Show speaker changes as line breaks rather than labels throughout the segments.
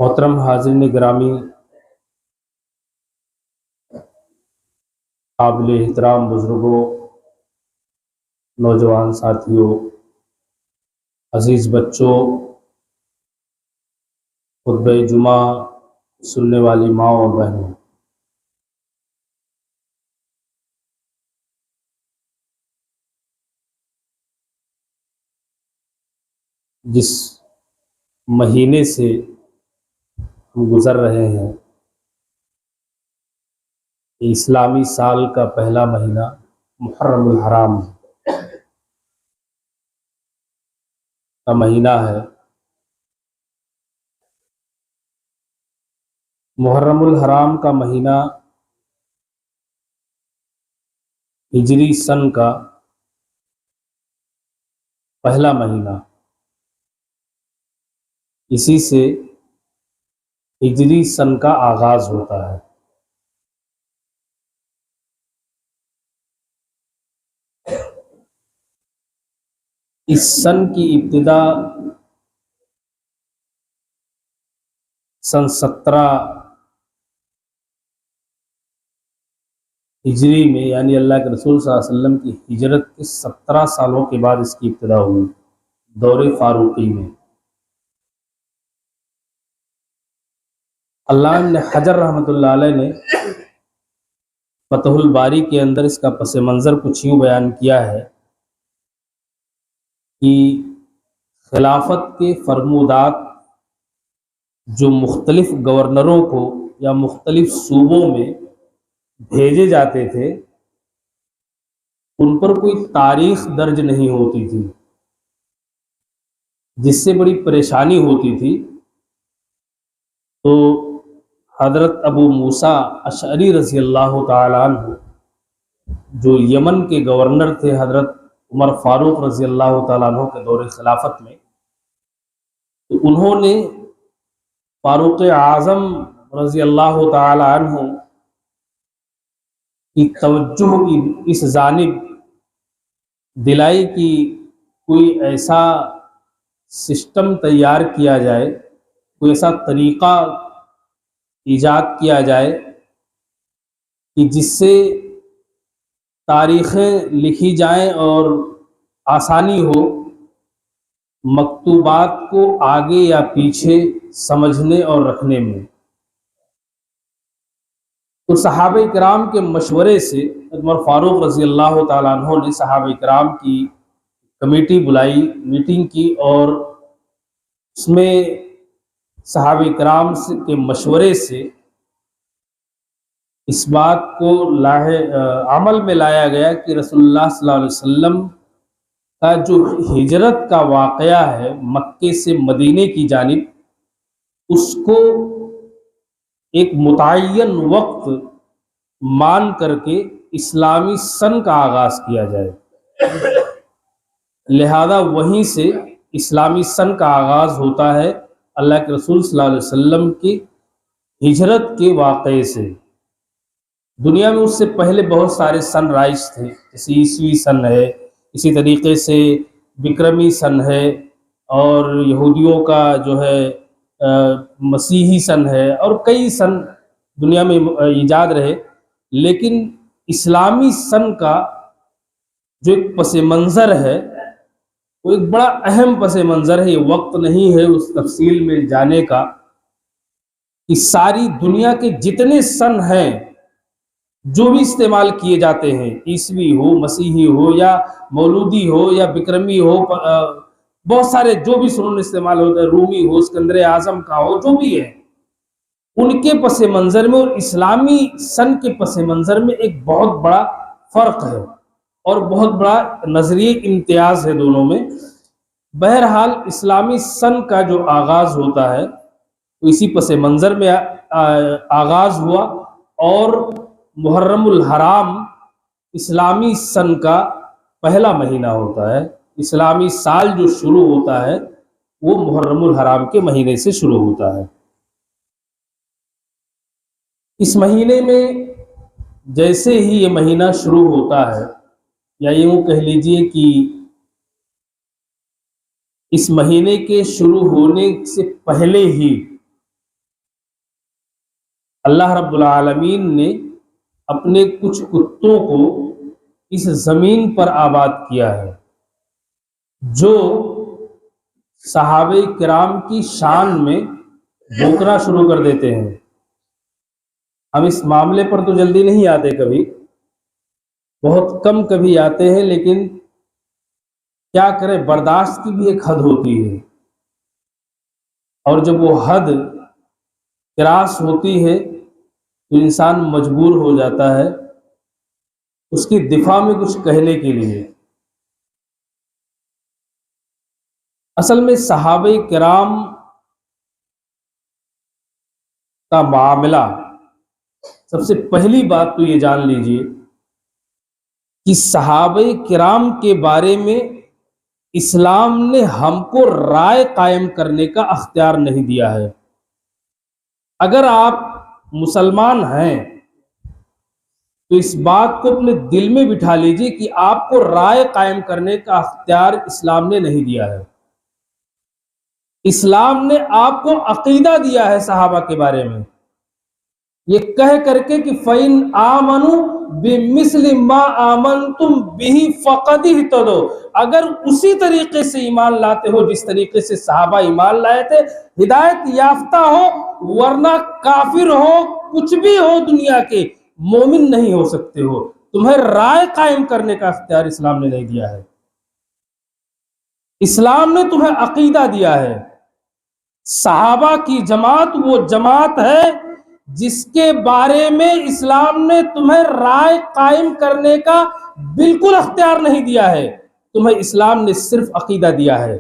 محترم حاضرین گرامی، قابل احترام بزرگوں، نوجوان ساتھیوں، عزیز بچوں، خطبہ جمعہ سننے والی ماں اور بہنوں، جس مہینے سے ہم گزر رہے ہیں، اسلامی سال کا پہلا مہینہ محرم الحرام کا مہینہ ہے۔ محرم الحرام کا مہینہ ہجری سن کا پہلا مہینہ، اسی سے ہجری سن کا آغاز ہوتا ہے۔ اس سن کی ابتدا سن 17 ہجری میں، یعنی اللہ کے رسول صلی اللہ علیہ وسلم کی ہجرت کے 17 سالوں کے بعد اس کی ابتدا ہوئی، دور فاروقی میں۔ علامہ ابن حجر رحمۃ اللہ علیہ نے فتح الباری کے اندر اس کا پس منظر کچھ یوں بیان کیا ہے کہ خلافت کے فرمودات جو مختلف گورنروں کو یا مختلف صوبوں میں بھیجے جاتے تھے، ان پر کوئی تاریخ درج نہیں ہوتی تھی، جس سے بڑی پریشانی ہوتی تھی۔ تو حضرت ابو موسیٰ اشعری رضی اللہ تعالیٰ عنہ، جو یمن کے گورنر تھے حضرت عمر فاروق رضی اللہ تعالیٰ عنہ کے دور خلافت میں، تو انہوں نے فاروق اعظم رضی اللہ تعالیٰ عنہ کی توجہ کی اس جانب دلائی کہ کوئی ایسا سسٹم تیار کیا جائے، کوئی ایسا طریقہ ایجاد کیا جائے کہ جس سے تاریخیں لکھی جائیں اور آسانی ہو مکتوبات کو آگے یا پیچھے سمجھنے اور رکھنے میں۔ تو صحابہ کرام کے مشورے سے عمر فاروق رضی اللہ تعالیٰ عنہ نے صحابہ کرام کی کمیٹی بلائی، میٹنگ کی، اور اس میں صحابہ کرام کے مشورے سے اس بات کو عمل میں لایا گیا کہ رسول اللہ صلی اللہ علیہ وسلم کا جو ہجرت کا واقعہ ہے مکے سے مدینے کی جانب، اس کو ایک متعین وقت مان کر کے اسلامی سن کا آغاز کیا جائے، لہذا وہیں سے اسلامی سن کا آغاز ہوتا ہے اللہ کے رسول صلی اللہ علیہ وسلم کی ہجرت کے واقعے سے۔ دنیا میں اس سے پہلے بہت سارے سن رائج تھے، جیسے عیسوی سن ہے، اسی طریقے سے بکرمی سن ہے، اور یہودیوں کا جو ہے مسیحی سن ہے، اور کئی سن دنیا میں ایجاد رہے، لیکن اسلامی سن کا جو ایک پس منظر ہے وہ ایک بڑا اہم پس منظر ہے۔ یہ وقت نہیں ہے اس تفصیل میں جانے کا کہ ساری دنیا کے جتنے سن ہیں جو بھی استعمال کیے جاتے ہیں، عیسوی ہو، مسیحی ہو، یا مولودی ہو، یا بکرمی ہو، بہت سارے جو بھی سنن استعمال ہوتے ہیں، رومی ہو، اسکندر اعظم کا ہو، جو بھی ہے، ان کے پس منظر میں اور اسلامی سن کے پس منظر میں ایک بہت بڑا فرق ہے اور بہت بڑا نظریہ امتیاز ہے دونوں میں۔ بہرحال اسلامی سن کا جو آغاز ہوتا ہے وہ اسی پس منظر میں آغاز ہوا، اور محرم الحرام اسلامی سن کا پہلا مہینہ ہوتا ہے۔ اسلامی سال جو شروع ہوتا ہے وہ محرم الحرام کے مہینے سے شروع ہوتا ہے۔ اس مہینے میں جیسے ہی یہ مہینہ شروع ہوتا ہے، یا یوں کہہ لیجئے کہ اس مہینے کے شروع ہونے سے پہلے ہی اللہ رب العالمین نے اپنے کچھ کتوں کو اس زمین پر آباد کیا ہے جو صحابہ کرام کی شان میں بھونکنا شروع کر دیتے ہیں۔ ہم اس معاملے پر تو جلدی نہیں آتے، کبھی بہت کم کبھی آتے ہیں، لیکن کیا کریں، برداشت کی بھی ایک حد ہوتی ہے، اور جب وہ حد کراس ہوتی ہے تو انسان مجبور ہو جاتا ہے اس کی دفاع میں کچھ کہنے کے لیے۔ اصل میں صحابہ کرام کا معاملہ، سب سے پہلی بات تو یہ جان لیجئے کہ صحابہ کرام کے بارے میں اسلام نے ہم کو رائے قائم کرنے کا اختیار نہیں دیا ہے۔ اگر آپ مسلمان ہیں تو اس بات کو اپنے دل میں بٹھا لیجئے کہ آپ کو رائے قائم کرنے کا اختیار اسلام نے نہیں دیا ہے۔ اسلام نے آپ کو عقیدہ دیا ہے صحابہ کے بارے میں، یہ کہہ کر کے کہ فَإِنْ آمَنُوا بِمِثْلِ مَا آمَنْتُمْ بِهِ فَقَدِ اهْتَدَوْا، اگر اسی طریقے سے ایمان لاتے ہو جس طریقے سے صحابہ ایمان لائے تھے، ہدایت یافتہ ہو، ورنہ کافر ہو، کچھ بھی ہو دنیا کے، مومن نہیں ہو سکتے ہو۔ تمہیں رائے قائم کرنے کا اختیار اسلام نے نہیں دیا ہے۔ اسلام نے تمہیں عقیدہ دیا ہے۔ صحابہ کی جماعت وہ جماعت ہے جس کے بارے میں اسلام نے تمہیں رائے قائم کرنے کا بالکل اختیار نہیں دیا ہے، تمہیں اسلام نے صرف عقیدہ دیا ہے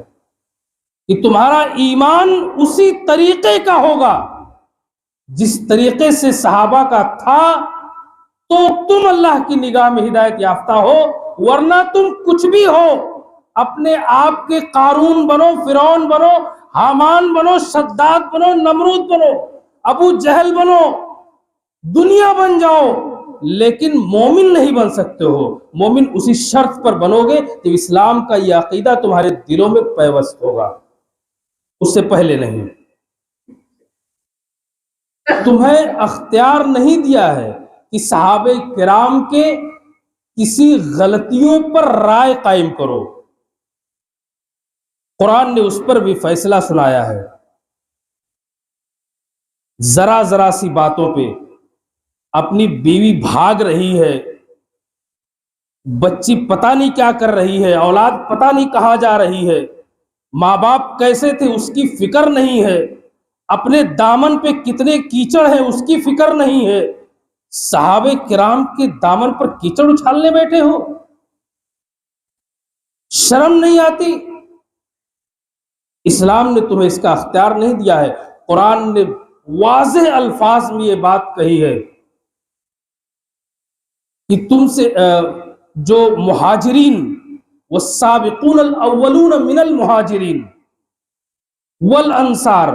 کہ تمہارا ایمان اسی طریقے کا ہوگا جس طریقے سے صحابہ کا تھا، تو تم اللہ کی نگاہ میں ہدایت یافتہ ہو، ورنہ تم کچھ بھی ہو، اپنے آپ کے قارون بنو، فرعون بنو، حامان بنو، شداد بنو، نمرود بنو، ابو جہل بنو، دنیا بن جاؤ، لیکن مومن نہیں بن سکتے ہو۔ مومن اسی شرط پر بنو گے کہ اسلام کا یہ عقیدہ تمہارے دلوں میں پیوست ہوگا، اس سے پہلے نہیں۔ تمہیں اختیار نہیں دیا ہے کہ صحابہ کرام کے کسی غلطیوں پر رائے قائم کرو۔ قرآن نے اس پر بھی فیصلہ سنایا ہے۔ ذرا ذرا سی باتوں پہ اپنی بیوی بھاگ رہی ہے، بچی پتہ نہیں کیا کر رہی ہے، اولاد پتہ نہیں کہاں جا رہی ہے، ماں باپ کیسے تھے اس کی فکر نہیں ہے، اپنے دامن پہ کتنے کیچڑ ہیں اس کی فکر نہیں ہے، صحابہ کرام کے دامن پر کیچڑ اچھالنے بیٹھے ہو، شرم نہیں آتی؟ اسلام نے تمہیں اس کا اختیار نہیں دیا ہے۔ قرآن نے واضح الفاظ میں یہ بات کہی ہے کہ تم سے جو مہاجرین، والسابقون الاولون من المہاجرین والانصار،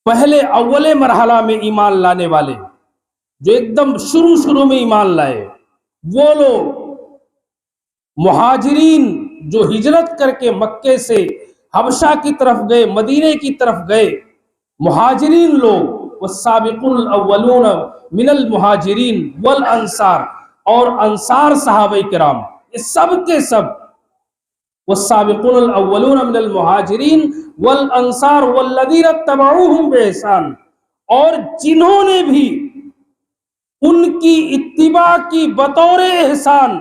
پہلے اول مرحلہ میں ایمان لانے والے جو ایک دم شروع میں ایمان لائے، وہ لوگ مہاجرین جو ہجرت کر کے مکے سے حبشہ کی طرف گئے، مدینے کی طرف گئے، مہاجرین لوگ، والسابقون الاولون من المہاجرین والانصار، اور انصار صحابہ کرام، یہ سب کے سب، والسابقون الاولون من المہاجرین والانصار والذین اتبعوہم بإحسان، اور جنہوں نے بھی ان کی اتباع کی بطور احسان،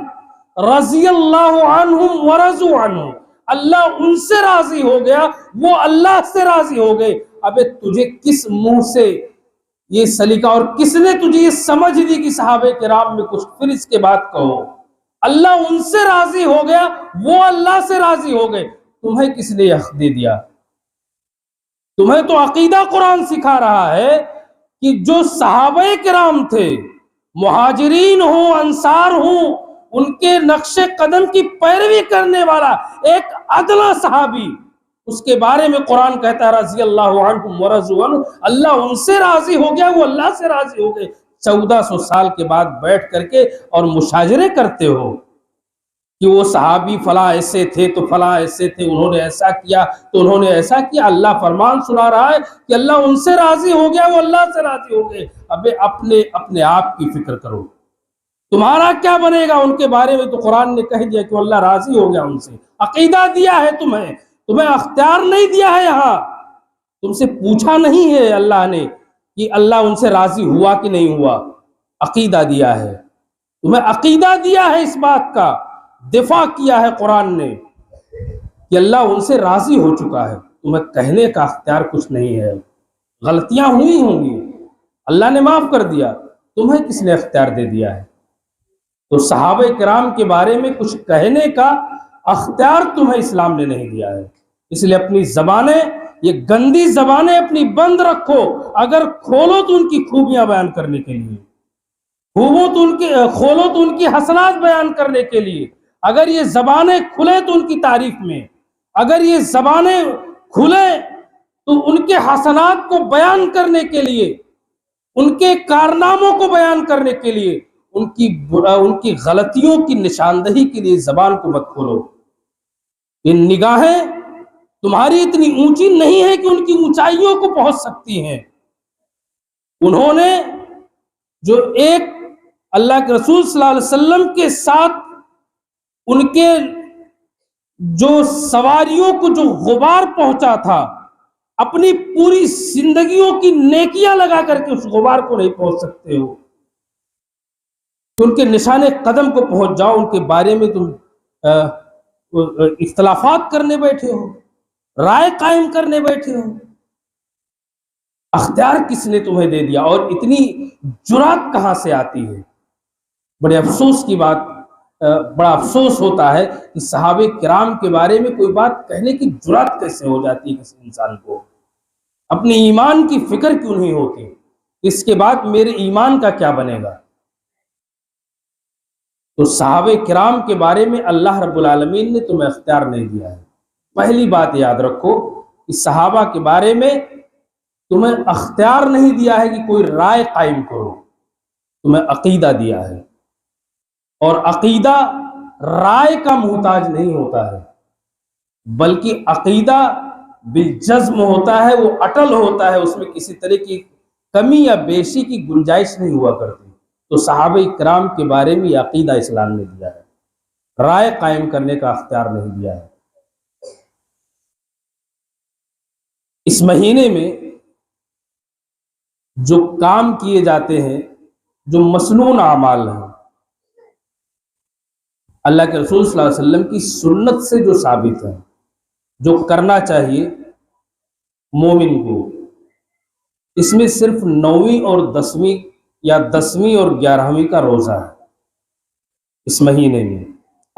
رضی اللہ عنہم ورضوا عنہ، اللہ ان سے راضی ہو گیا، وہ اللہ سے راضی ہو گئے۔ ابے تجھے کس منہ سے یہ سلیقہ، اور کس نے تجھے یہ سمجھ دی کہ صحابہ کرام میں کچھ پھر اس کے بعد کہو؟ اللہ ان سے راضی ہو گیا، وہ اللہ سے راضی ہو گئے، تمہیں کس نے حق دے دیا؟ تمہیں تو عقیدہ قرآن سکھا رہا ہے کہ جو صحابہ کرام تھے، مہاجرین ہوں، انصار ہوں، ان کے نقش قدم کی پیروی کرنے والا ایک ادنا صحابی، اس کے بارے میں قرآن کہتا ہے رضی اللہ عنہم ورضوا عنہ، اللہ ان سے راضی ہو گیا، وہ اللہ سے راضی ہو گئے۔ 1400 سال کے بعد بیٹھ کر کے اور مشاجرے کرتے ہو۔ کہ وہ صحابی فلاں ایسے تھے تو فلاں ایسے تھے، انہوں نے ایسا کیا تو انہوں نے ایسا کیا۔ اللہ فرمان سنا رہا ہے کہ اللہ ان سے راضی ہو گیا، وہ اللہ سے راضی ہو گئے۔ ابے اپنے آپ کی فکر کرو، تمہارا کیا بنے گا ان کے بارے میں؟ تو قرآن نے کہہ دیا کہ اللہ راضی ہو گیا ان سے۔ عقیدہ دیا ہے تمہیں اختیار نہیں دیا ہے، یہاں تم سے پوچھا نہیں ہے اللہ نے کہ اللہ ان سے راضی ہوا کہ نہیں ہوا، عقیدہ دیا ہے تمہیں، عقیدہ دیا ہے، اس بات کا دفاع کیا ہے قرآن نے کہ اللہ ان سے راضی ہو چکا ہے۔ تمہیں کہنے کا اختیار کچھ نہیں ہے، غلطیاں ہوئی ہوں گی، اللہ نے معاف کر دیا، تمہیں کس نے اختیار دے دیا ہے؟ تو صحابہ کرام کے بارے میں کچھ کہنے کا اختیار تمہیں اسلام نے نہیں دیا ہے۔ اس لیے اپنی زبانیں، یہ گندی زبانیں اپنی بند رکھو، اگر کھولو تو ان کی خوبیاں بیان کرنے کے لیے، کھولو تو ان کی حسنات بیان کرنے کے لیے، اگر یہ زبانیں کھلے تو ان کی تعریف میں، اگر یہ زبانیں کھلے تو ان کے حسنات کو بیان کرنے کے لیے، ان کے کارناموں کو بیان کرنے کے لیے، ان کی غلطیوں کی نشاندہی کے لیے زبان کو مت کھولو۔ ان نگاہیں تمہاری اتنی اونچی نہیں ہے کہ ان کی اونچائیوں کو پہنچ سکتی ہیں۔ انہوں نے جو ایک اللہ کے رسول صلی اللہ علیہ وسلم کے ساتھ ان کے جو سواریوں کو جو غبار پہنچا تھا، اپنی پوری زندگیوں کی نیکیاں لگا کر کے اس غبار کو نہیں پہنچ سکتے ہو، کہ ان کے نشان قدم کو پہنچ جاؤ، ان کے بارے میں تم اختلافات کرنے بیٹھے ہو، رائے قائم کرنے بیٹھے ہو۔ اختیار کس نے تمہیں دے دیا؟ اور اتنی جرات کہاں سے آتی ہے؟ بڑے افسوس کی بات، بڑا افسوس ہوتا ہے کہ صحابہ کرام کے بارے میں کوئی بات کہنے کی جرات کیسے ہو جاتی ہے کسی انسان کو؟ اپنے ایمان کی فکر کیوں نہیں ہوتی؟ اس کے بعد میرے ایمان کا کیا بنے گا؟ تو صحابہ کرام کے بارے میں اللہ رب العالمین نے تمہیں اختیار نہیں دیا ہے۔ پہلی بات یاد رکھو کہ صحابہ کے بارے میں تمہیں اختیار نہیں دیا ہے کہ کوئی رائے قائم کرو، تمہیں عقیدہ دیا ہے، اور عقیدہ رائے کا محتاج نہیں ہوتا ہے، بلکہ عقیدہ بالجزم ہوتا ہے، وہ اٹل ہوتا ہے، اس میں کسی طرح کی کمی یا بیشی کی گنجائش نہیں ہوا کرتی۔ تو صحابہ کرام کے بارے میں یہ عقیدہ اسلام نے دیا ہے، رائے قائم کرنے کا اختیار نہیں دیا ہے۔ اس مہینے میں جو کام کیے جاتے ہیں، جو مسنون اعمال ہیں، اللہ کے رسول صلی اللہ علیہ وسلم کی سنت سے جو ثابت ہے، جو کرنا چاہیے مومن کو، اس میں صرف 9ویں اور 10ویں یا 10ویں اور 11ویں کا روزہ ہے۔ اس مہینے میں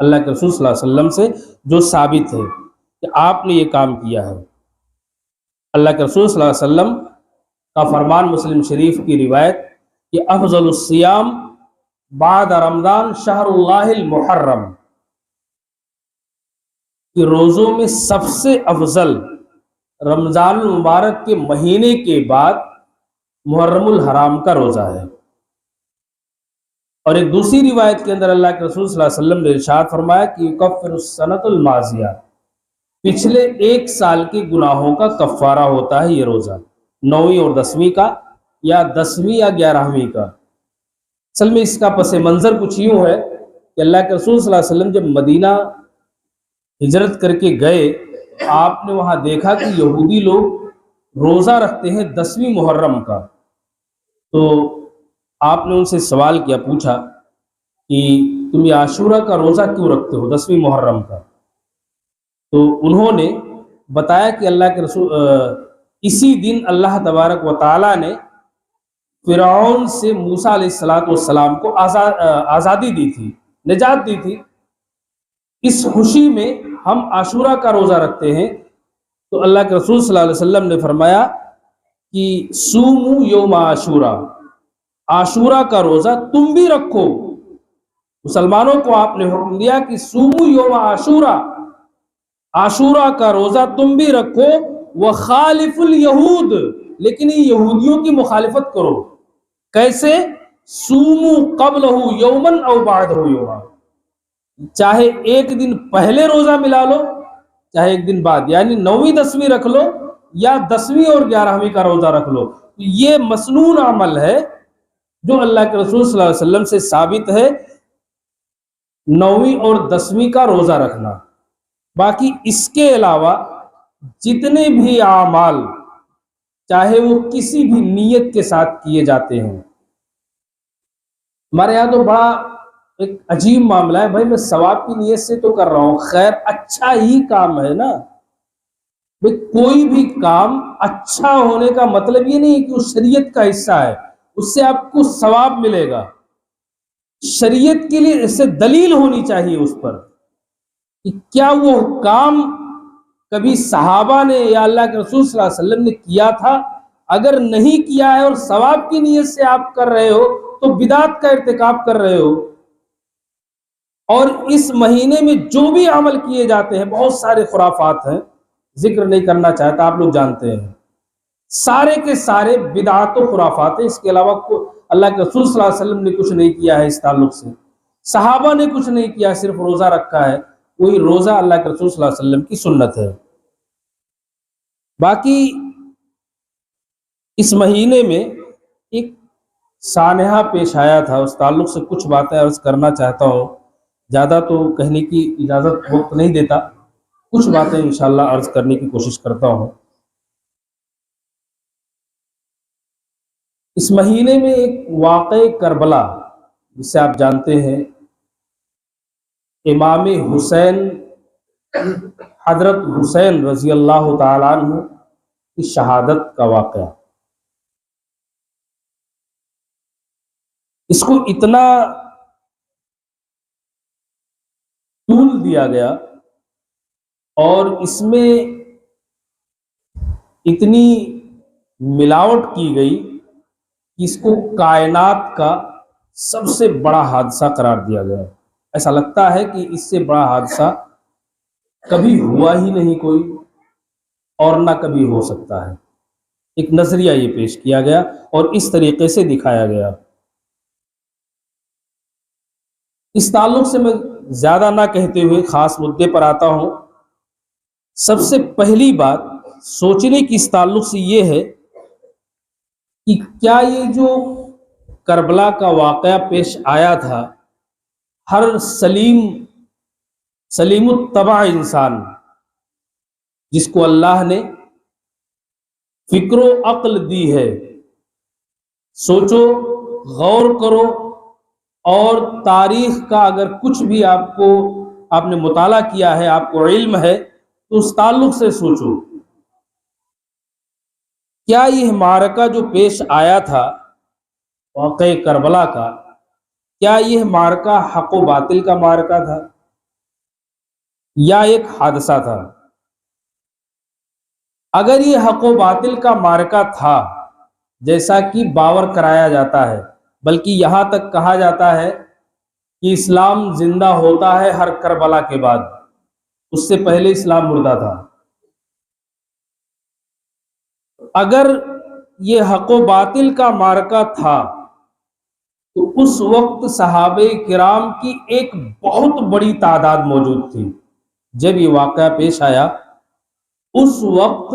اللہ کے رسول صلی اللہ علیہ وسلم سے جو ثابت ہے کہ آپ نے یہ کام کیا ہے۔ اللہ کے رسول صلی اللہ علیہ وسلم کا فرمان، مسلم شریف کی روایت، کہ افضل الصیام بعد رمضان شہر اللہ المحرم، کہ روزوں میں سب سے افضل رمضان المبارک کے مہینے کے بعد محرم الحرام کا روزہ ہے۔ اور ایک دوسری روایت کے اندر اللہ کے رسول صلی اللہ علیہ وسلم نے ارشاد فرمایا کہ یکفر السنۃ الماضیہ، پچھلے 1 سال کے گناہوں کا کفارہ ہوتا ہے یہ روزہ، 9ویں اور 10ویں کا، یا 10ویں یا 11ویں کا۔ اصل میں اس کا پس منظر کچھ یوں ہے کہ اللہ کے رسول صلی اللہ علیہ وسلم جب مدینہ ہجرت کر کے گئے، آپ نے وہاں دیکھا کہ یہودی لوگ روزہ رکھتے ہیں 10ویں محرم کا۔ تو آپ نے ان سے سوال کیا، پوچھا کہ تم یہ عاشورہ کا روزہ کیوں رکھتے ہو 10ویں محرم کا؟ تو انہوں نے بتایا کہ اللہ کے رسول اسی دن اللہ تبارک و تعالیٰ نے فرعون سے موسیٰ علیہ السلام کو آزادی دی تھی، نجات دی تھی، اس خوشی میں ہم عاشورہ کا روزہ رکھتے ہیں۔ تو اللہ کے رسول صلی اللہ علیہ وسلم نے فرمایا کہ سومو یوم عاشورہ، عاشورہ کا روزہ تم بھی رکھو۔ مسلمانوں کو آپ نے حکم دیا کہ سومو یوم عاشورہ، عاشورہ کا روزہ تم بھی رکھو، وخالف الیہود، لیکن یہ یہودیوں کی مخالفت کرو۔ کیسے؟ سومو قبلہ یوما او بعدہ یوما، چاہے ایک دن پہلے روزہ ملا لو چاہے ایک دن بعد، یعنی 9ویں 10ویں رکھ لو یا 10ویں اور 11ویں کا روزہ رکھ لو، یہ مسنون عمل ہے جو اللہ کے رسول صلی اللہ علیہ وسلم سے ثابت ہے، 9ویں اور 10ویں کا روزہ رکھنا۔ باقی اس کے علاوہ جتنے بھی اعمال چاہے وہ کسی بھی نیت کے ساتھ کیے جاتے ہیں، ہمارے یہاں تو بڑا ایک عجیب معاملہ ہے، بھائی میں ثواب کی نیت سے تو کر رہا ہوں، خیر اچھا ہی کام ہے نا، بھائی کوئی بھی کام اچھا ہونے کا مطلب یہ نہیں کہ وہ شریعت کا حصہ ہے اس سے آپ کو ثواب ملے گا، شریعت کے لیے اس سے دلیل ہونی چاہیے اس پر کہ کیا وہ کام کبھی صحابہ نے یا اللہ کے رسول صلی اللہ علیہ وسلم نے کیا تھا، اگر نہیں کیا ہے اور ثواب کی نیت سے آپ کر رہے ہو تو بدعت کا ارتکاب کر رہے ہو۔ اور اس مہینے میں جو بھی عمل کیے جاتے ہیں بہت سارے خرافات ہیں، ذکر نہیں کرنا چاہتا، آپ لوگ جانتے ہیں، سارے کے سارے بدعات و خرافات ہیں، اس کے علاوہ اللہ کے رسول صلی اللہ علیہ وسلم نے کچھ نہیں کیا ہے اس تعلق سے، صحابہ نے کچھ نہیں کیا، صرف روزہ رکھا ہے، وہی روزہ اللہ کے رسول صلی اللہ علیہ وسلم کی سنت ہے۔ باقی اس مہینے میں ایک سانحہ پیش آیا تھا، اس تعلق سے کچھ باتیں عرض کرنا چاہتا ہوں، زیادہ تو کہنے کی اجازت وقت نہیں دیتا، کچھ باتیں انشاءاللہ عرض کرنے کی کوشش کرتا ہوں۔ اس مہینے میں ایک واقعہ کربلا جسے آپ جانتے ہیں، امام حسین حضرت حسین رضی اللہ تعالیٰ عنہ کی شہادت کا واقعہ، اس کو اتنا طول دیا گیا اور اس میں اتنی ملاوٹ کی گئی کہ اس کو کائنات کا سب سے بڑا حادثہ قرار دیا گیا۔ ایسا لگتا ہے کہ اس سے بڑا حادثہ کبھی ہوا ہی نہیں کوئی اور نہ کبھی ہو سکتا ہے۔ ایک نظریہ یہ پیش کیا گیا اور اس طریقے سے دکھایا گیا۔ اس تعلق سے میں زیادہ نہ کہتے ہوئے خاص مدعے پر آتا ہوں۔ سب سے پہلی بات سوچنے کی اس تعلق سے یہ ہے کہ کیا یہ جو کربلا کا واقعہ پیش آیا تھا، ہر سلیم الطبع انسان جس کو اللہ نے فکر و عقل دی ہے، سوچو، غور کرو، اور تاریخ کا اگر کچھ بھی آپ نے مطالعہ کیا ہے، آپ کو علم ہے، تو اس تعلق سے سوچو، کیا یہ معرکہ جو پیش آیا تھا واقعہ کربلا کا، کیا یہ معرکہ حق و باطل کا معرکہ تھا یا ایک حادثہ تھا؟ اگر یہ حق و باطل کا معرکہ تھا جیسا کہ باور کرایا جاتا ہے، بلکہ یہاں تک کہا جاتا ہے کہ اسلام زندہ ہوتا ہے ہر کربلا کے بعد، اس سے پہلے اسلام مردہ تھا، اگر یہ حق و باطل کا معرکہ تھا تو اس وقت صحابہ کرام کی ایک بہت بڑی تعداد موجود تھی۔ جب یہ واقعہ پیش آیا اس وقت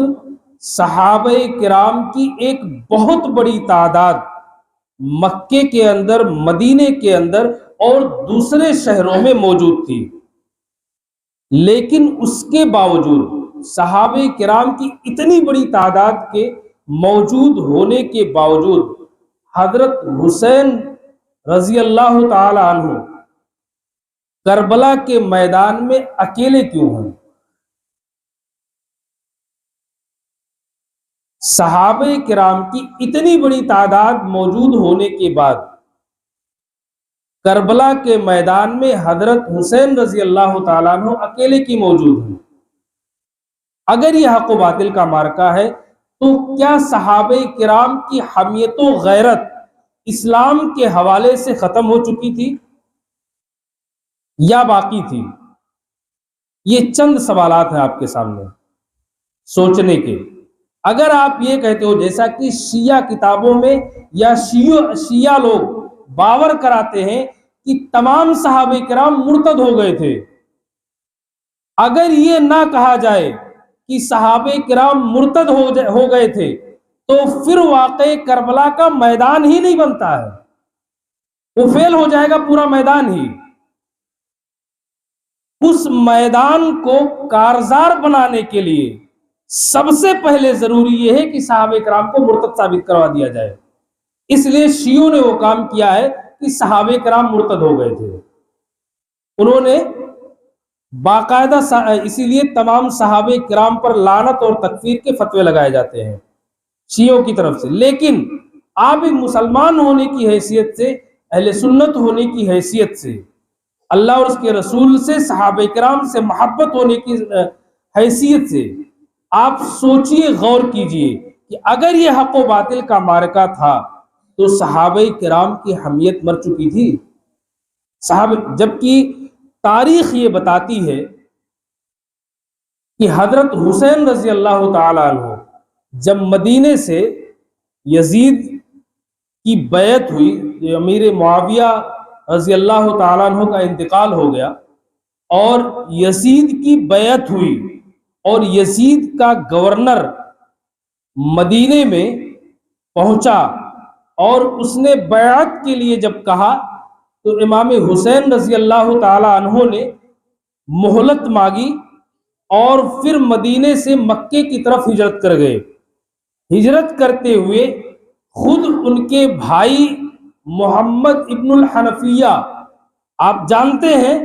صحابہ کرام کی ایک بہت بڑی تعداد مکے کے اندر، مدینے کے اندر اور دوسرے شہروں میں موجود تھی، لیکن اس کے باوجود صحابہ کرام کی اتنی بڑی تعداد کے موجود ہونے کے باوجود حضرت حسین رضی اللہ تعالی عنہ کربلا کے میدان میں اکیلے کیوں ہیں؟ صحابہ کرام کی اتنی بڑی تعداد موجود ہونے کے بعد کربلا کے میدان میں حضرت حسین رضی اللہ تعالیٰ عنہ اکیلے کی موجود ہیں۔ اگر یہ حق و باطل کا معرکہ ہے تو کیا صحابہ کرام کی حمیت و غیرت اسلام کے حوالے سے ختم ہو چکی تھی یا باقی تھی؟ یہ چند سوالات ہیں آپ کے سامنے سوچنے کے۔ اگر آپ یہ کہتے ہو جیسا کہ شیعہ کتابوں میں یا شیعہ لوگ باور کراتے ہیں کہ تمام صحابہ کرام مرتد ہو گئے تھے، اگر یہ نہ کہا جائے کہ صحابہ کرام مرتد ہو گئے تھے تو پھر واقع کربلا کا میدان ہی نہیں بنتا ہے، وہ فیل ہو جائے گا پورا میدان ہی۔ اس میدان کو کارزار بنانے کے لیے سب سے پہلے ضروری یہ ہے کہ صحابہ کرام کو مرتد ثابت کروا دیا جائے۔ اس لیے شیعوں نے وہ کام کیا ہے کہ صحابہ کرام مرتد ہو گئے تھے، انہوں نے باقاعدہ اسی لیے تمام صحابہ کرام پر لعنت اور تکفیر کے فتوے لگائے جاتے ہیں شیعوں کی طرف سے۔ لیکن آپ ایک مسلمان ہونے کی حیثیت سے، اہل سنت ہونے کی حیثیت سے، اللہ اور اس کے رسول سے، صحابہ کرام سے محبت ہونے کی حیثیت سے آپ سوچئے، غور کیجئے کہ اگر یہ حق و باطل کا معرکہ تھا تو صحابہ کرام کی حمیت مر چکی تھی، جبکہ تاریخ یہ بتاتی ہے کہ حضرت حسین رضی اللہ تعالی عنہ جب مدینے سے یزید کی بیعت ہوئی، امیر معاویہ رضی اللہ تعالیٰ عنہ کا انتقال ہو گیا اور یزید کی بیعت ہوئی، اور یزید کا گورنر مدینے میں پہنچا اور اس نے بیعت کے لیے جب کہا تو امام حسین رضی اللہ تعالیٰ عنہ نے مہلت مانگی اور پھر مدینے سے مکے کی طرف ہجرت کر گئے۔ ہجرت کرتے ہوئے خود ان کے بھائی محمد ابن الحنفیہ، آپ جانتے ہیں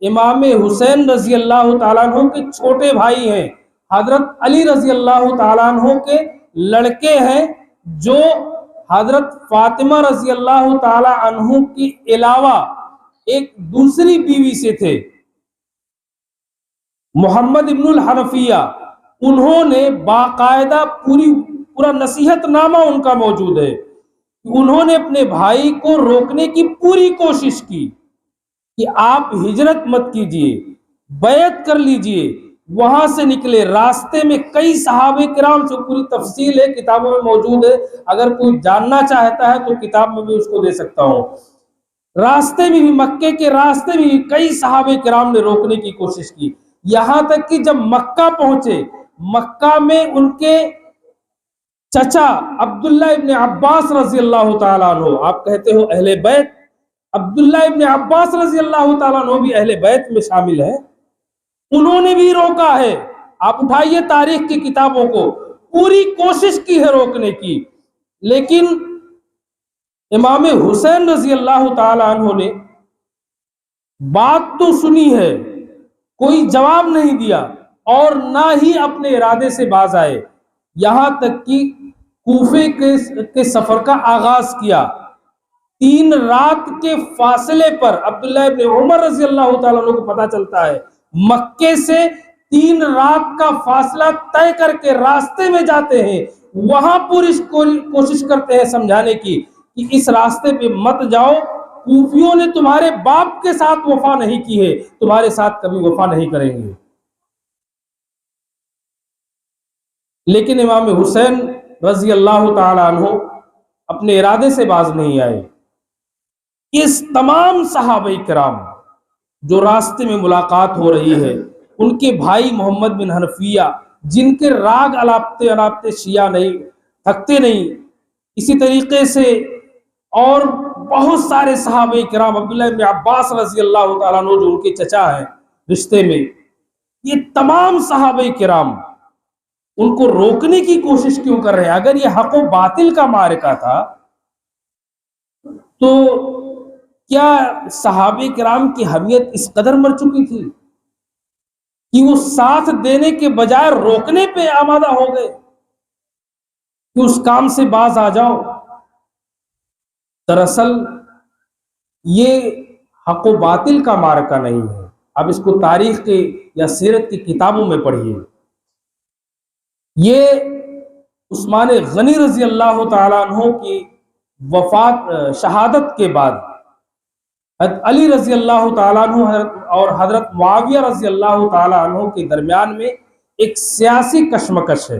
امام حسین رضی اللہ تعالیٰ عنہ کے چھوٹے بھائی ہیں، حضرت علی رضی اللہ تعالیٰ عنہ کے لڑکے ہیں، جو حضرت فاطمہ رضی اللہ تعالیٰ عنہ کی علاوہ ایک دوسری بیوی سے تھے، محمد ابن الحنفیہ۔ انہوں نے باقاعدہ پورا نصیحت نامہ ان کا موجود ہے، انہوں نے اپنے بھائی کو روکنے کی پوری کوشش کی کہ آپ ہجرت مت کیجئے، بیعت کر لیجئے۔ وہاں سے نکلے، راستے میں کئی صحابہ کرام سے پوری تفصیل ہے، کتابوں میں موجود ہے، اگر کوئی جاننا چاہتا ہے تو کتاب میں بھی اس کو دے سکتا ہوں۔ راستے میں بھی، مکے کے راستے میں بھی کئی صحابہ کرام نے روکنے کی کوشش کی، یہاں تک کہ جب مکہ پہنچے، مکہ میں ان کے چچا عبداللہ ابن عباس رضی اللہ تعالیٰ عنہ، آپ کہتے ہو اہل بیت، عبداللہ ابن عباس رضی اللہ تعالیٰ عنہ بھی اہل بیت میں شامل ہیں، انہوں نے بھی روکا ہے۔ آپ اٹھائیے تاریخ کی کتابوں کو، پوری کوشش کی ہے روکنے کی، لیکن امام حسین رضی اللہ تعالیٰ عنہ نے بات تو سنی ہے، کوئی جواب نہیں دیا اور نہ ہی اپنے ارادے سے باز آئے، یہاں تک کہ کوفے کے سفر کا آغاز کیا۔ 3 رات کے فاصلے پر عبداللہ ابن عمر رضی اللہ تعالیٰ عنہ کو پتا چلتا ہے، مکے سے 3 رات کا فاصلہ طے کر کے راستے میں جاتے ہیں، وہاں پوری کوشش کرتے ہیں سمجھانے کی کہ اس راستے پہ مت جاؤ، کوفیوں نے تمہارے باپ کے ساتھ وفا نہیں کی ہے، تمہارے ساتھ کبھی وفا نہیں کریں گے۔ لیکن امام حسین رضی اللہ تعالی عنہ اپنے ارادے سے باز نہیں آئے۔ اس تمام صحابہ کرام جو راستے میں ملاقات ہو رہی ہے، ان کے بھائی محمد بن حنفیہ، جن کے راگ الاپتے شیعہ نہیں تھکتے نہیں، اسی طریقے سے اور بہت سارے صحابہ کرام، عبداللہ ابن عباس رضی اللہ تعالیٰ عنہ جو ان کے چچا ہیں رشتے میں، یہ تمام صحابہ کرام ان کو روکنے کی کوشش کیوں کر رہے ہیں؟ اگر یہ حق و باطل کا معرکہ تھا تو کیا صحابہ کرام کی حمیت اس قدر مر چکی تھی کہ وہ ساتھ دینے کے بجائے روکنے پہ آمادہ ہو گئے کہ اس کام سے باز آ جاؤ؟ دراصل یہ حق و باطل کا معرکہ نہیں ہے، اب اس کو تاریخ کے یا سیرت کی کتابوں میں پڑھیے۔ یہ عثمان غنی رضی اللہ تعالیٰ عنہ کی شہادت کے بعد حضرت علی رضی اللہ تعالیٰ عنہ اور حضرت معاویہ رضی اللہ تعالیٰ عنہ کے درمیان میں ایک سیاسی کشمکش ہے،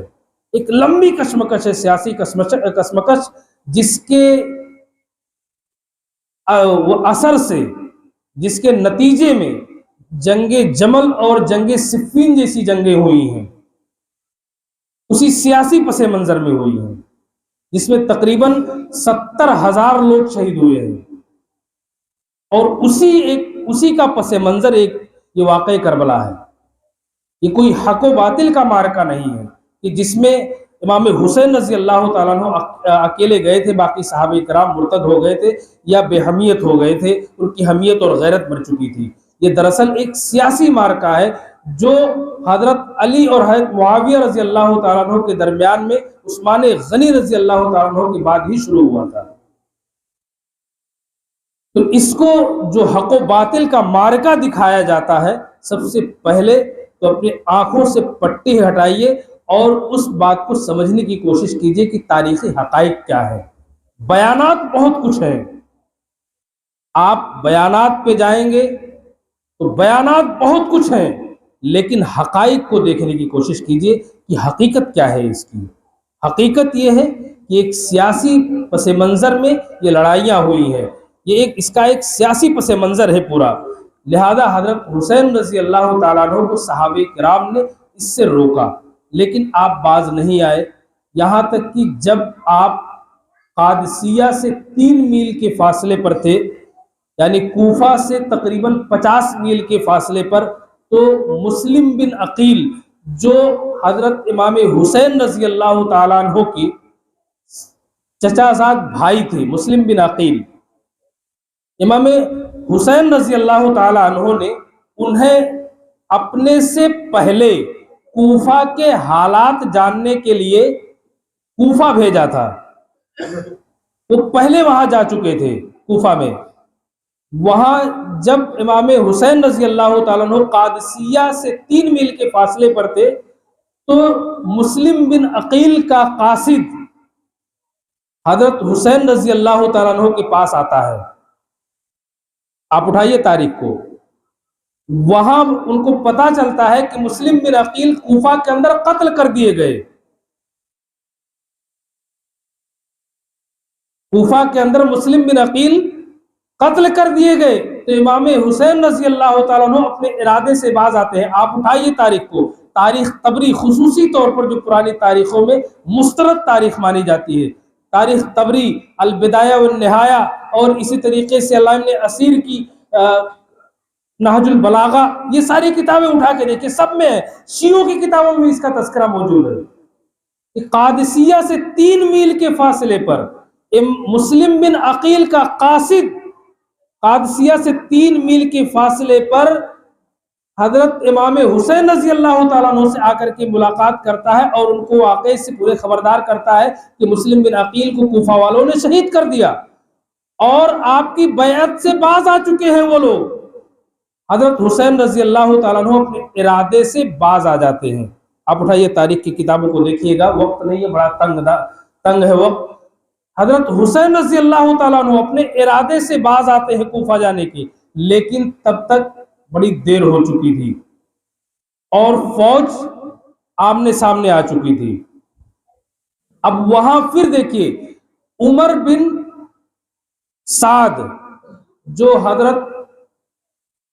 ایک لمبی کشمکش ہے، سیاسی کشمکش، جس کے اثر سے جس کے نتیجے میں جنگ جمل اور جنگ صفین جیسی جنگیں ہوئی ہیں، اسی سیاسی پس منظر میں ہوئی ہیں، جس میں تقریباً 70,000 لوگ شہید ہوئے ہیں، اور اسی کا پس منظر یہ واقعہ کربلا ہے۔ یہ کوئی حق و باطل کا معرکہ نہیں ہے کہ جس میں امام حسین رضی اللہ تعالیٰ عنہ اکیلے گئے تھے، باقی صحابہ کرام مرتد ہو گئے تھے یا بے حمیت ہو گئے تھے، ان کی حمیت اور غیرت مر چکی تھی۔ یہ دراصل ایک سیاسی معرکہ ہے جو حضرت علی اور حضرت معاویہ رضی اللہ تعالیٰ عنہ کے درمیان میں عثمان غنی رضی اللہ تعالیٰ عنہ کے بعد ہی شروع ہوا تھا۔ تو اس کو جو حق و باطل کا معرکہ دکھایا جاتا ہے، سب سے پہلے تو اپنی آنکھوں سے پٹی ہٹائیے اور اس بات کو سمجھنے کی کوشش کیجئے کہ تاریخی حقائق کیا ہے۔ بیانات بہت کچھ ہیں، آپ بیانات پہ جائیں گے تو بیانات بہت کچھ ہیں، لیکن حقائق کو دیکھنے کی کوشش کیجئے کہ حقیقت کیا ہے اس کی۔ حقیقت یہ ہے کہ ایک سیاسی پس منظر میں یہ لڑائیاں ہوئی ہیں، اس کا ایک سیاسی پس منظر ہے پورا، لہذا حضرت حسین رضی اللہ تعالیٰ عنہ کو صحابہ کرام نے اس سے روکا، لیکن آپ باز نہیں آئے، یہاں تک کہ جب آپ قادسیہ سے 3 میل کے فاصلے پر تھے، یعنی کوفہ سے تقریباً 50 میل کے فاصلے پر، تو مسلم بن عقیل جو حضرت امام حسین رضی اللہ تعالیٰ عنہ کی چچا زاد بھائی تھے، مسلم بن عقیل، امام حسین رضی اللہ تعالیٰ عنہ نے انہیں اپنے سے پہلے کوفہ کے حالات جاننے کے لیے کوفہ بھیجا تھا۔ وہ پہلے وہاں جا چکے تھے کوفہ میں، وہاں جب امام حسین رضی اللہ تعالیٰ عنہ قادسیہ سے 3 میل کے فاصلے پر تھے، تو مسلم بن عقیل کا قاصد حضرت حسین رضی اللہ تعالیٰ عنہ کے پاس آتا ہے۔ آپ اٹھائیے تاریخ کو، وہاں ان کو پتا چلتا ہے کہ مسلم بن عقیل کوفہ کے اندر قتل کر دیے گئے، کوفہ کے اندر مسلم بن عقیل قتل کر دیے گئے۔ تو امام حسین رضی اللہ تعالیٰ عنہ اپنے ارادے سے باز آتے ہیں۔ آپ اٹھائیے تاریخ کو، تاریخ طبری خصوصی طور پر جو پرانی تاریخوں میں مسترد تاریخ مانی جاتی ہے، تاریخ طبری، البدایہ والنہایہ، اور اسی طریقے سے علامہ ابن اسیر کی نہج البلاغہ، یہ ساری کتابیں اٹھا کے دیکھیں، سب میں ہے، شیعوں کی کتابوں میں اس کا تذکرہ موجود ہے۔ قادسیہ سے 3 میل کے فاصلے پر مسلم بن عقیل کا قاصد قادسیہ سے 3 میل کے فاصلے پر حضرت امام حسین رضی اللہ تعالیٰ عنہ سے آ کر کے ملاقات کرتا ہے اور ان کو واقعے سے پورے خبردار کرتا ہے کہ مسلم بن عقیل کو کوفہ والوں نے شہید کر دیا اور آپ کی بیعت سے باز آ چکے ہیں وہ لوگ۔ حضرت حسین رضی اللہ تعالیٰ عنہ اپنے ارادے سے باز آ جاتے ہیں۔ آپ اٹھائیے تاریخ کی کتابوں کو دیکھیے گا، وقت نہیں ہے، بڑا تنگ ہے وقت۔ حضرت حسین رضی اللہ تعالیٰ عنہ اپنے ارادے سے باز آتے ہیں کوفہ جانے کی، لیکن تب تک بڑی دیر ہو چکی تھی اور فوج آمنے سامنے آ چکی تھی۔ اب وہاں پھر دیکھیے عمر بن سعد، جو حضرت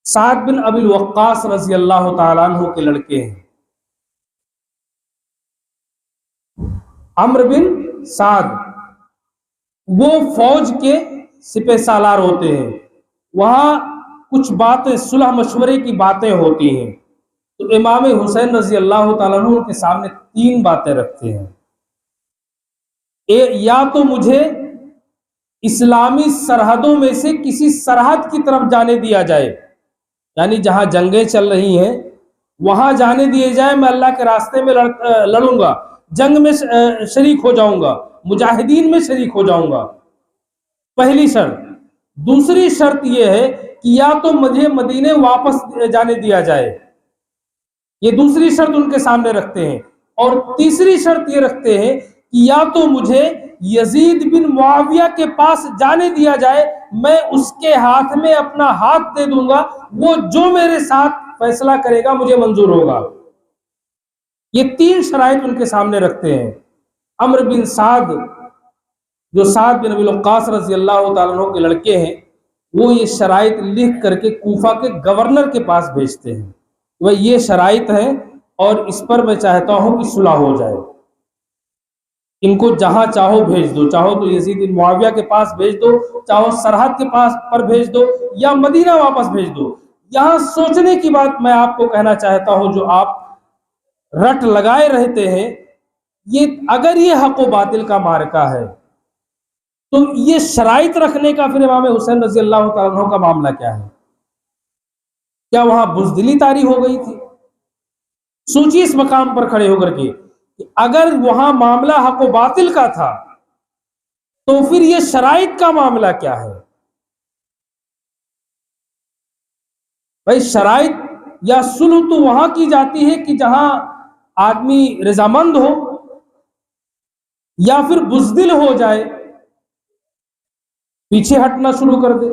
سعد بن ابی الوقاص رضی اللہ تعالیٰ عنہ کے لڑکے ہیں، عمرو بن سعد، وہ فوج کے سپہ سالار ہوتے ہیں۔ وہاں کچھ باتیں، صلح مشورے کی باتیں ہوتی ہیں، تو امام حسین رضی اللہ تعالیٰ عنہ ان کے سامنے 3 باتیں رکھتے ہیں۔ یا تو مجھے اسلامی سرحدوں میں سے کسی سرحد کی طرف جانے دیا جائے، یعنی جہاں جنگیں چل رہی ہیں وہاں جانے دیے جائے، میں اللہ کے راستے میں لڑوں گا، جنگ میں شریک ہو جاؤں گا، مجاہدین میں شریک ہو جاؤں گا، پہلی شرط۔ دوسری شرط یہ ہے کہ یا تو مجھے مدینے واپس جانے دیا جائے، یہ دوسری شرط ان کے سامنے رکھتے ہیں، اور تیسری شرط یہ رکھتے ہیں کہ یا تو مجھے یزید بن معاویہ کے پاس جانے دیا جائے، میں اس کے ہاتھ میں اپنا ہاتھ دے دوں گا، وہ جو میرے ساتھ فیصلہ کرے گا مجھے منظور ہوگا۔ یہ 3 شرائط ان کے سامنے رکھتے ہیں۔ عمرو بن سعد، جو سعد بن ابی وقاص رضی اللہ تعالیٰ عنہ کے لڑکے ہیں، وہ یہ شرائط لکھ کر کے کوفہ کے گورنر کے پاس بھیجتے ہیں، وہ یہ شرائط ہیں اور اس پر میں چاہتا ہوں کہ صلح ہو جائے، ان کو جہاں چاہو بھیج دو، چاہو تو یزید بن معاویہ کے پاس بھیج دو، چاہو سرحد کے پاس پر بھیج دو، یا مدینہ واپس بھیج دو۔ یہاں سوچنے کی بات میں آپ کو کہنا چاہتا ہوں، جو آپ رٹ لگائے رہتے ہیں، اگر یہ حق و باطل کا معرکہ ہے تو یہ شرائط رکھنے کا پھر امام حسین رضی اللہ تعالیٰ عنہ کا معاملہ کیا ہے؟ کیا وہاں بزدلی طاری ہو گئی تھی؟ سوچیے اس مقام پر کھڑے ہو کر کے کہ اگر وہاں معاملہ حق و باطل کا تھا تو پھر یہ شرائط کا معاملہ کیا ہے؟ بھائی شرائط یا صلح تو وہاں کی جاتی ہے کہ جہاں آدمی رضامند ہو یا پھر بزدل ہو جائے، پیچھے ہٹنا شروع کر دے۔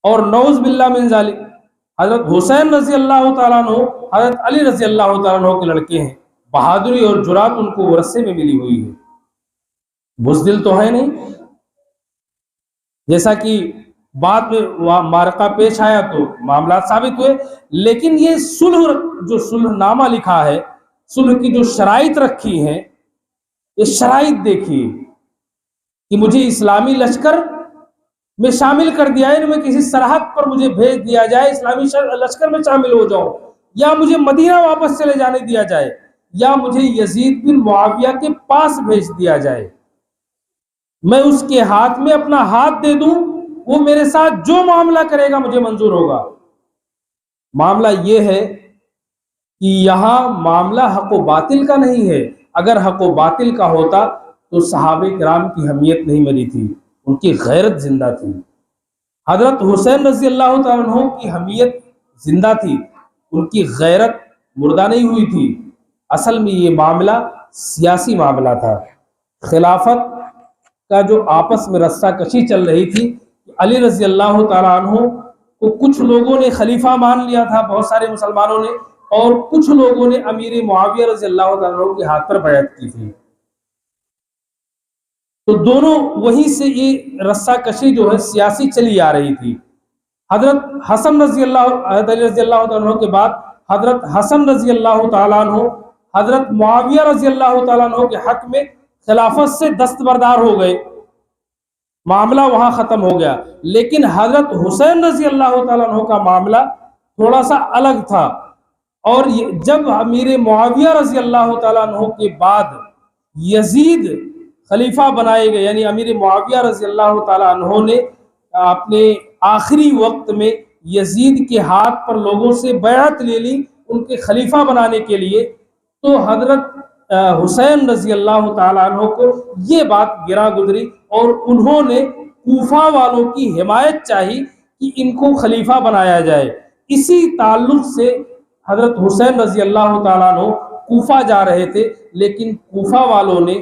اور نعوذ باللہ من ذالک، حضرت حسین رضی اللہ تعالیٰ عنہ حضرت علی رضی اللہ تعالیٰ عنہ کے لڑکے ہیں، بہادری اور جرات ان کو ورثے میں ملی ہوئی ہے، بزدل تو ہے نہیں۔ جیسا کہ بعد میں معرکہ پیش آیا تو معاملات ثابت ہوئے، لیکن یہ صلح، جو صلح نامہ لکھا ہے، صلح کی جو شرائط رکھی ہیں، یہ شرائط دیکھیے کہ مجھے اسلامی لشکر میں شامل کر دیا ہے، میں کسی سرحد پر مجھے بھیج دیا جائے، اسلامی لشکر میں شامل ہو جاؤں، یا مجھے مدینہ واپس چلے جانے دیا جائے، یا مجھے یزید بن معاویہ کے پاس بھیج دیا جائے، میں اس کے ہاتھ میں اپنا ہاتھ دے دوں، وہ میرے ساتھ جو معاملہ کرے گا مجھے منظور ہوگا۔ معاملہ یہ ہے کہ یہاں معاملہ حق و باطل کا نہیں ہے۔ اگر حق و باطل کا ہوتا تو صحابہ کرام کی حمیت نہیں مری تھی، ان کی غیرت زندہ تھی۔ حضرت حسین رضی اللہ تعالیٰ عنہ کی حمیت زندہ تھی، ان کی غیرت مردہ نہیں ہوئی تھی۔ اصل میں یہ معاملہ سیاسی معاملہ تھا، خلافت کا جو آپس میں رسہ کشی چل رہی تھی۔ علی رضی اللہ تعالیٰ عنہ کو کچھ لوگوں نے خلیفہ مان لیا تھا، بہت سارے مسلمانوں نے، اور کچھ لوگوں نے امیر معاویہ رضی اللہ تعالیٰ عنہ کے ہاتھ پر بیعت کی تھی۔ تو دونوں وہیں سے یہ رسہ کشی جو ہے سیاسی چلی آ رہی تھی۔ حضرت حسن رضی اللہ حضرت علی رضی اللہ تعالیٰ عنہ کے بعد حضرت حسن رضی اللہ تعالیٰ عنہ حضرت معاویہ رضی اللہ تعالیٰ عنہ کے حق میں خلافت سے دستبردار ہو گئے، معاملہ وہاں ختم ہو گیا۔ لیکن حضرت حسین رضی اللہ تعالیٰ عنہ کا معاملہ تھوڑا سا الگ تھا، اور جب امیر معاویہ رضی اللہ تعالیٰ عنہ کے بعد یزید خلیفہ بنائے گئے، یعنی امیر معاویہ رضی اللہ تعالیٰ عنہ نے اپنے آخری وقت میں یزید کے ہاتھ پر لوگوں سے بیعت لے لی ان کے خلیفہ بنانے کے لیے، تو حضرت حسین رضی اللہ تعالیٰ عنہ کو یہ بات گراں گزری، اور انہوں نے کوفہ والوں کی حمایت چاہی کہ ان کو خلیفہ بنایا جائے۔ اسی تعلق سے حضرت حسین رضی اللہ تعالیٰ عنہ کوفہ جا رہے تھے، لیکن کوفہ والوں نے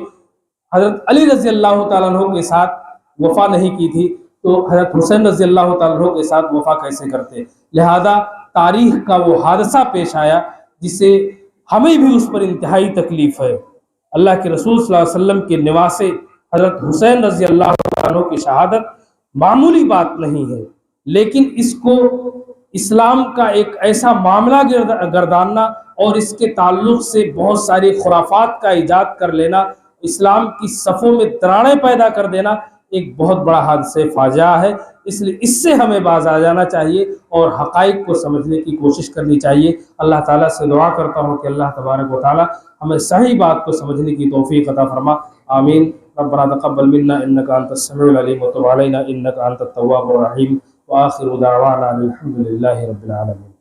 حضرت علی رضی اللہ تعالیٰ عنہ کے ساتھ وفا نہیں کی تھی، تو حضرت حسین رضی اللہ تعالیٰ عنہ کے ساتھ وفا کیسے کرتے؟ لہذا تاریخ کا وہ حادثہ پیش آیا جس سے ہمیں بھی اس پر انتہائی تکلیف ہے۔ اللہ کے رسول صلی اللہ علیہ وسلم کے نواسے حضرت حسین رضی اللہ عنہ کی شہادت معمولی بات نہیں ہے، لیکن اس کو اسلام کا ایک ایسا معاملہ گرداننا اور اس کے تعلق سے بہت ساری خرافات کا ایجاد کر لینا، اسلام کی صفوں میں دراڑیں پیدا کر دینا، ایک بہت بڑا حادثہ فاجعہ ہے۔ اس لیے اس سے ہمیں باز آ جانا چاہیے اور حقائق کو سمجھنے کی کوشش کرنی چاہیے۔ اللہ تعالیٰ سے دعا کرتا ہوں کہ اللہ تبارک و تعالیٰ ہمیں صحیح بات کو سمجھنے کی توفیق عطا فرما، آمین۔ ربنا تقبل منا انك انت السميع العليم وتب علينا انك انت التواب الرحيم، وآخر دعوانا الحمد لله رب العالمين۔